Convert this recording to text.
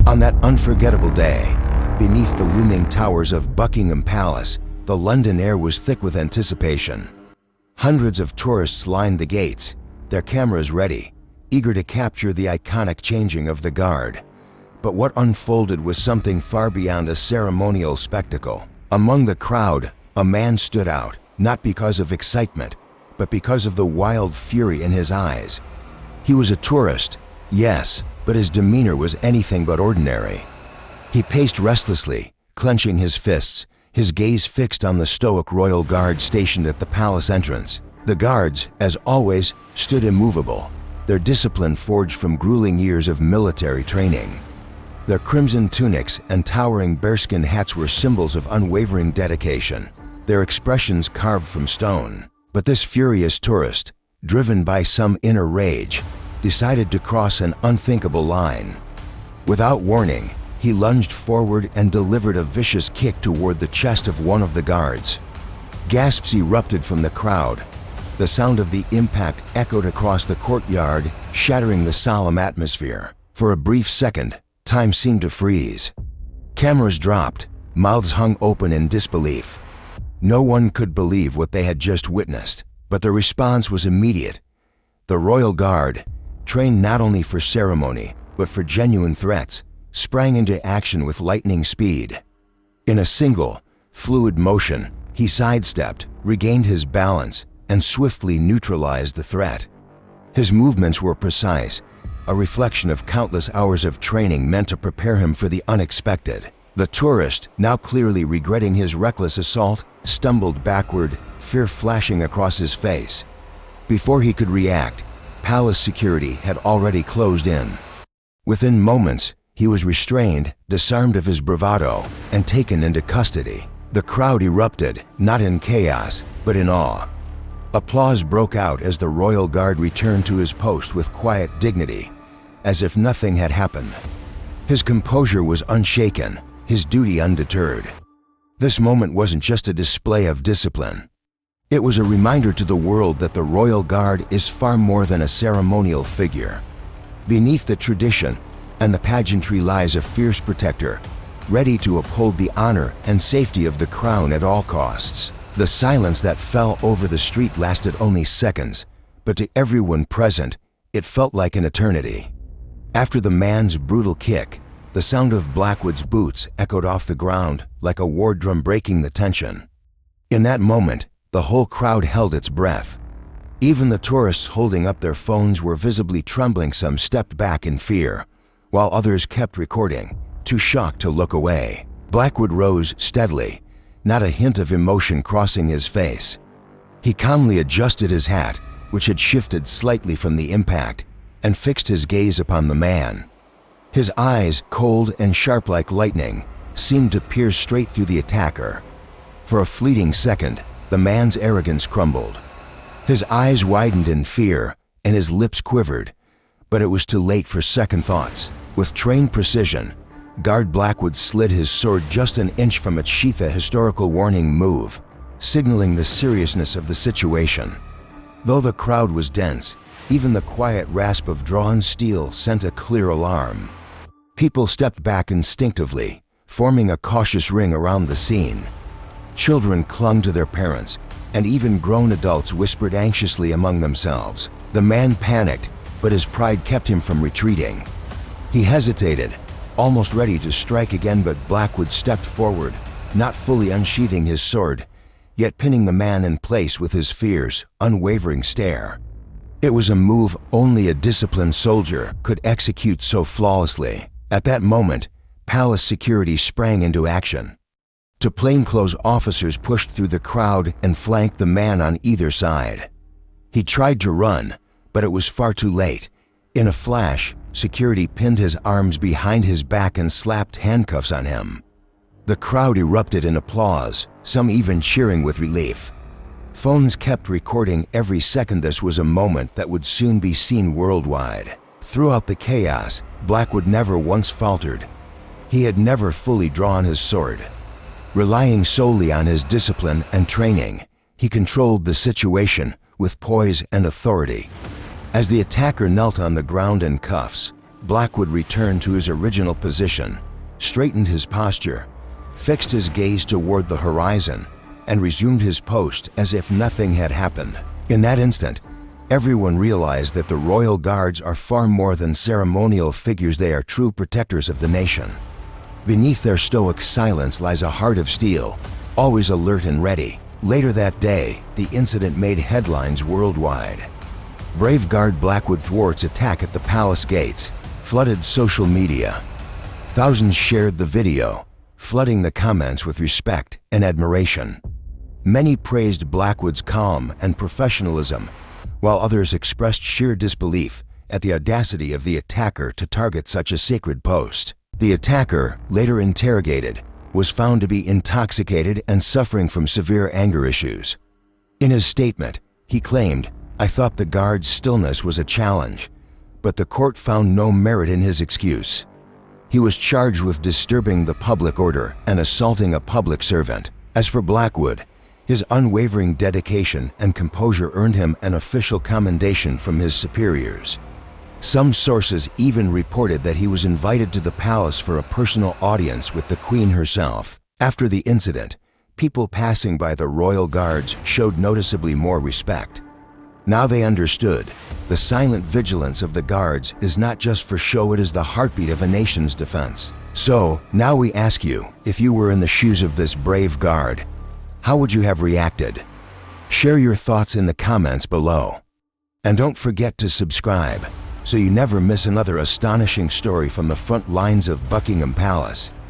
On that unforgettable day, beneath the looming towers of Buckingham Palace, the London air was thick with anticipation. Hundreds of tourists lined the gates, their cameras ready, eager to capture the iconic changing of the guard. But what unfolded was something far beyond a ceremonial spectacle. Among the crowd, a man stood out, not because of excitement, but because of the wild fury in his eyes. He was a tourist, yes, but his demeanor was anything but ordinary. He paced restlessly, clenching his fists, his gaze fixed on the stoic royal guard stationed at the palace entrance. The guards, as always, stood immovable, their discipline forged from grueling years of military training. Their crimson tunics and towering bearskin hats were symbols of unwavering dedication, their expressions carved from stone. But this furious tourist, driven by some inner rage, decided to cross an unthinkable line. Without warning, he lunged forward and delivered a vicious kick toward the chest of one of the guards. Gasps erupted from the crowd. The sound of the impact echoed across the courtyard, shattering the solemn atmosphere. For a brief second, time seemed to freeze. Cameras dropped, mouths hung open in disbelief. No one could believe what they had just witnessed, but the response was immediate. The Royal Guard, trained not only for ceremony, but for genuine threats, sprang into action with lightning speed. In a single, fluid motion, he sidestepped, regained his balance, and swiftly neutralized the threat. His movements were precise, a reflection of countless hours of training meant to prepare him for the unexpected. The tourist, now clearly regretting his reckless assault, stumbled backward, fear flashing across his face. Before he could react, palace security had already closed in. Within moments, he was restrained, disarmed of his bravado, and taken into custody. The crowd erupted, not in chaos, but in awe. Applause broke out as the Royal Guard returned to his post with quiet dignity, as if nothing had happened. His composure was unshaken, his duty undeterred. This moment wasn't just a display of discipline. It was a reminder to the world that the Royal Guard is far more than a ceremonial figure. Beneath the tradition and the pageantry lies a fierce protector, ready to uphold the honor and safety of the crown at all costs. The silence that fell over the street lasted only seconds, but to everyone present, it felt like an eternity. After the man's brutal kick, the sound of Blackwood's boots echoed off the ground like a war drum breaking the tension. In that moment, the whole crowd held its breath. Even the tourists holding up their phones were visibly trembling. Some stepped back in fear, while others kept recording, too shocked to look away. Blackwood rose steadily, not a hint of emotion crossing his face. He calmly adjusted his hat, which had shifted slightly from the impact, and fixed his gaze upon the man. His eyes, cold and sharp like lightning, seemed to pierce straight through the attacker. For a fleeting second, the man's arrogance crumbled. His eyes widened in fear, and his lips quivered, but it was too late for second thoughts. With trained precision, Guard Blackwood slid his sword just an inch from its sheath, a historical warning move, signaling the seriousness of the situation. Though the crowd was dense, even the quiet rasp of drawn steel sent a clear alarm. People stepped back instinctively, forming a cautious ring around the scene. Children clung to their parents, and even grown adults whispered anxiously among themselves. The man panicked, but his pride kept him from retreating. He hesitated, almost ready to strike again, but Blackwood stepped forward, not fully unsheathing his sword, yet pinning the man in place with his fierce, unwavering stare. It was a move only a disciplined soldier could execute so flawlessly. At that moment, palace security sprang into action. Two plainclothes officers pushed through the crowd and flanked the man on either side. He tried to run, but it was far too late. In a flash, security pinned his arms behind his back and slapped handcuffs on him. The crowd erupted in applause, some even cheering with relief. Phones kept recording every second. This was a moment that would soon be seen worldwide. Throughout the chaos, Blackwood never once faltered. He had never fully drawn his sword. Relying solely on his discipline and training, he controlled the situation with poise and authority. As the attacker knelt on the ground in cuffs, Blackwood returned to his original position, straightened his posture, fixed his gaze toward the horizon, and resumed his post as if nothing had happened. In that instant, everyone realized that the royal guards are far more than ceremonial figures. They are true protectors of the nation. Beneath their stoic silence lies a heart of steel, always alert and ready. Later that day, the incident made headlines worldwide. Brave Guard Blackwood thwarts attack at the palace gates, flooded social media. Thousands shared the video, flooding the comments with respect and admiration. Many praised Blackwood's calm and professionalism, while others expressed sheer disbelief at the audacity of the attacker to target such a sacred post. The attacker, later interrogated, was found to be intoxicated and suffering from severe anger issues. In his statement, he claimed, "I thought the guard's stillness was a challenge," but the court found no merit in his excuse. He was charged with disturbing the public order and assaulting a public servant. As for Blackwood, his unwavering dedication and composure earned him an official commendation from his superiors. Some sources even reported that he was invited to the palace for a personal audience with the Queen herself. After the incident, people passing by the royal guards showed noticeably more respect. Now they understood, the silent vigilance of the guards is not just for show, it is the heartbeat of a nation's defense. So, now we ask you, if you were in the shoes of this brave guard, how would you have reacted? Share your thoughts in the comments below. And don't forget to subscribe, so you never miss another astonishing story from the front lines of Buckingham Palace.